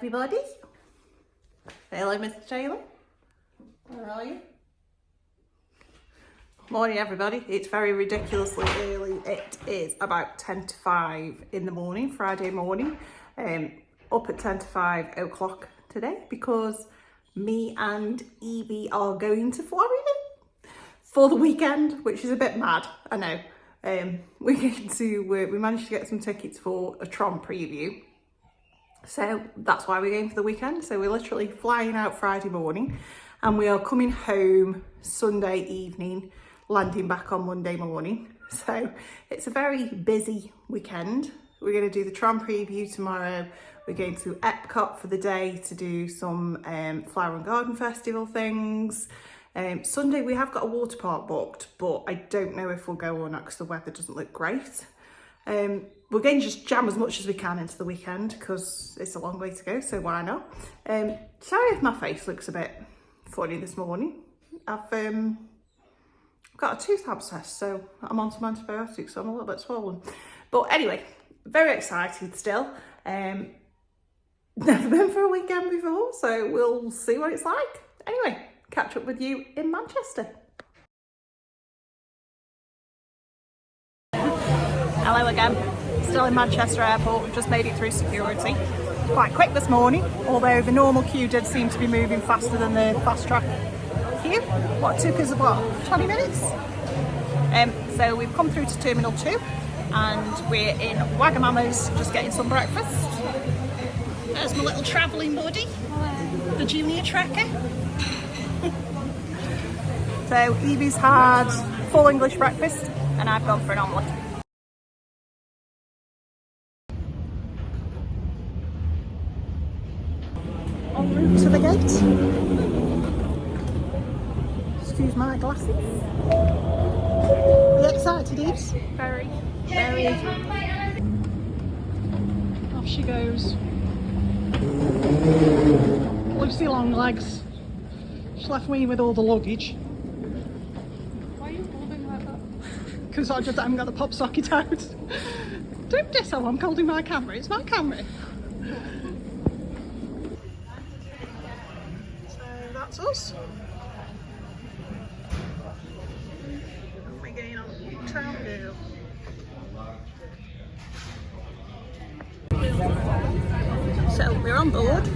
everybody. Hello, Mr. Taylor. Where are you? Morning, everybody. It's very ridiculously early. It is about 10 to 5 in the morning, Friday morning. Up at 10 to 5 o'clock today because me and Evie are going to Florida for the weekend, which is a bit mad, I know. We're going to, we managed to get some tickets for a Tron preview. So that's why we're going for the weekend. So we're literally flying out Friday morning and we are coming home Sunday evening, landing back on Monday morning. So it's a very busy weekend. We're going to do the Tron preview tomorrow. We're going to Epcot for the day to do some Flower and Garden Festival things. Sunday we have got a water park booked, but I don't know if we'll go or not because the weather doesn't look great. We're going to just jam as much as we can into the weekend because it's a long way to go, so why not? Sorry if my face looks a bit funny this morning. I've got a tooth abscess, so I'm on some antibiotics, so I'm a little bit swollen. But anyway, very excited still. Never been for a weekend before, so we'll see what it's like. Anyway, catch up with you in Manchester. Hello again, still in Manchester Airport. We've just made it through security. Quite quick this morning, although the normal queue did seem to be moving faster than the fast track queue. What took us about 20 minutes? So we've come through to Terminal 2 and we're in Wagamama's just getting some breakfast. There's my little travelling buddy, the junior tracker. So Evie's had full English breakfast and I've gone for an omelette. En route to the gate. Excuse my glasses. Are you excited, Eves? Very, very. Off she goes. Lucy Longlegs. She left me with all the luggage. Why are you holding like that? Because I just haven't got the pop socket out. Don't diss how I'm holding my camera. It's my camera. That's us. We're going on town now. So we're on board.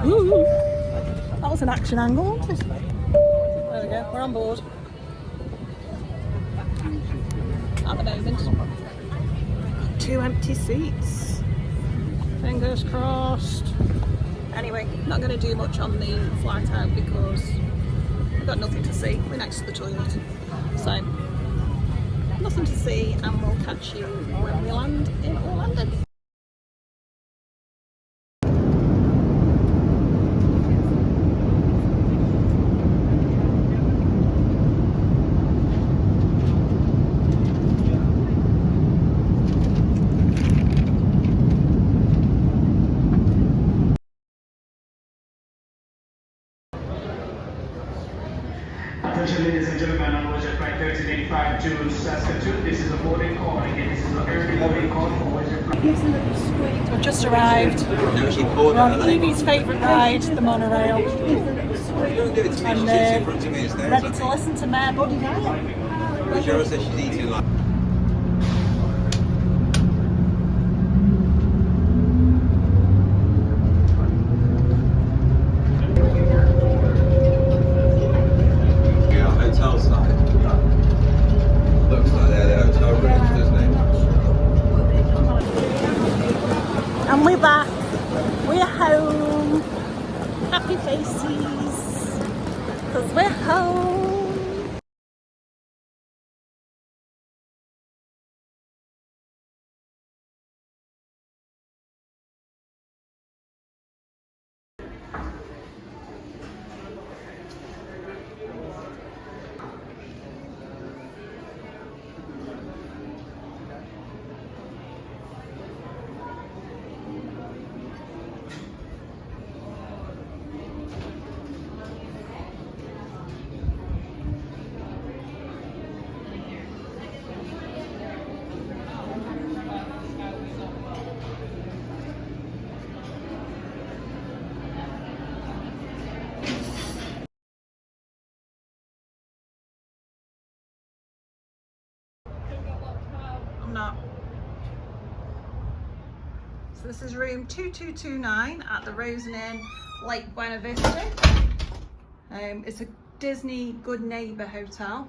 Woo! That was an action angle, wasn't it? There we go, we're on board. At the moment. 2 empty seats. Fingers crossed. Anyway, not going to do much on the flight out because we've got nothing to see. We're next to the toilet. So, nothing to see and we'll catch you when we land in Orlando. Attention ladies and gentlemen, on board flight 1385 to Saskatoon. This is a boarding call. Again, this is an early boarding call for We've just arrived. We're on Evie's favourite ride, the monorail. And ready to listen to Mare Buddy Ryan. Cheryl says she's eating like. And we're back, we're home, happy faces, because we're home. not. So this is room 2229 at the Rosen Inn, Lake Buena Vista. It's a Disney Good Neighbour hotel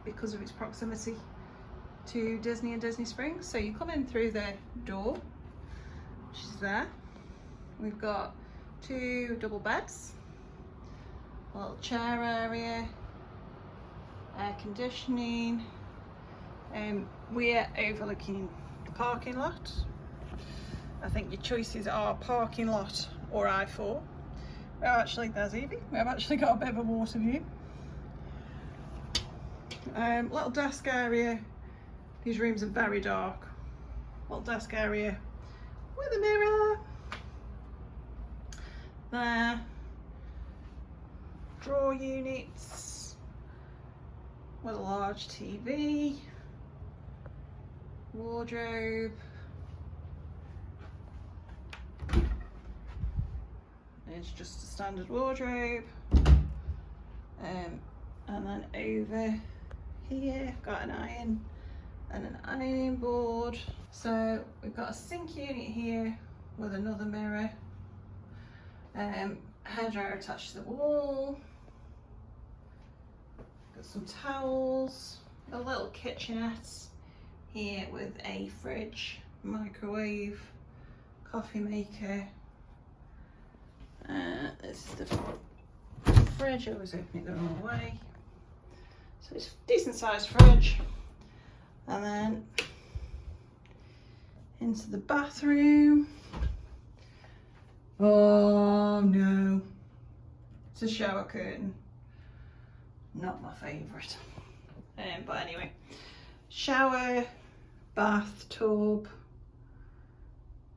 because of its proximity to Disney and Disney Springs. So you come in through the door, which is there. We've got 2 double beds, a little chair area, air conditioning. We're overlooking the parking lot. I think your choices are parking lot or I-4. Oh, actually, there's Evie. We've actually got a bit of a water view. Little desk area. These rooms are very dark. Little desk area with a mirror. There. Drawer units with a large TV. Wardrobe. It's just a standard wardrobe. And then over here, got an iron and an ironing board. So we've got a sink unit here with another mirror. Hairdryer attached to the wall. Got some towels. A little kitchenette here with a fridge, microwave, coffee maker. This is the fridge. I was opening it the wrong way. So it's a decent sized fridge. And then into the bathroom. Oh no, it's a shower curtain. Not my favourite. But anyway, shower, bathtub.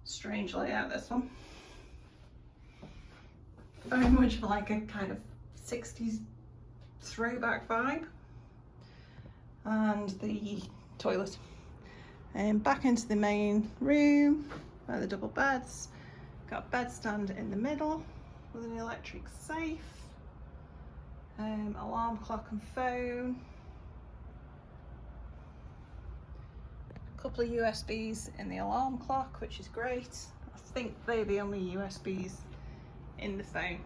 Strange layout, this one. Very much like a kind of 60s throwback vibe. And the toilet. And back into the main room where the double beds. Got a bed stand in the middle with an electric safe. Alarm clock and phone. A couple of USBs in the alarm clock, which is great. I think they're the only USBs in the phone,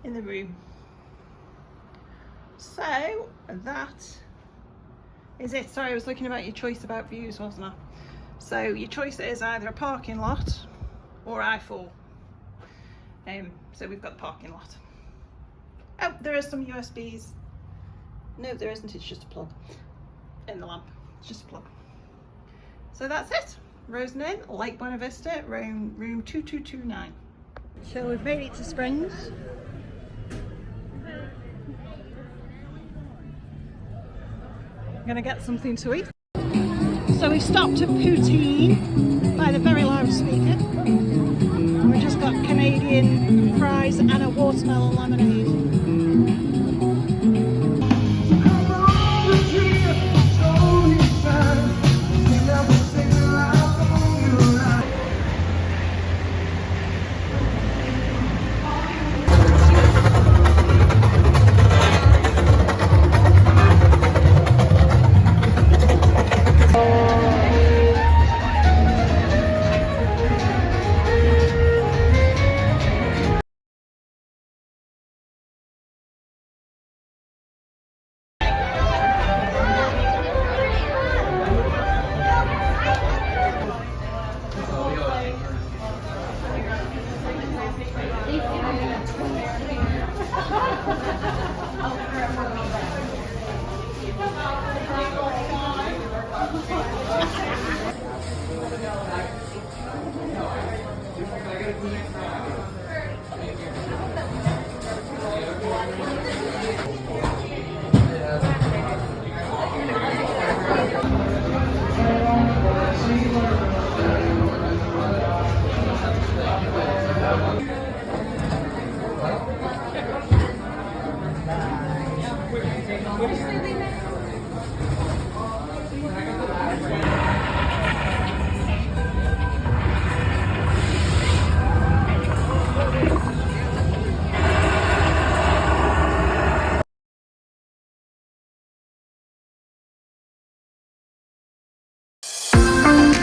in the room. So that is it. Sorry, I was looking about your choice about views, wasn't I? So your choice is either a parking lot or I-4. So we've got the parking lot. Oh, there is some USBs. No, there isn't. It's just a plug in the lamp. It's just a plug. So that's it. Rosen Inn, Lake Buena Vista, room 2229. So we've made it to Springs. I'm gonna get something to eat. So we stopped at Poutine by the very loud speaker. And we just got Canadian fries and a watermelon lemonade. Thank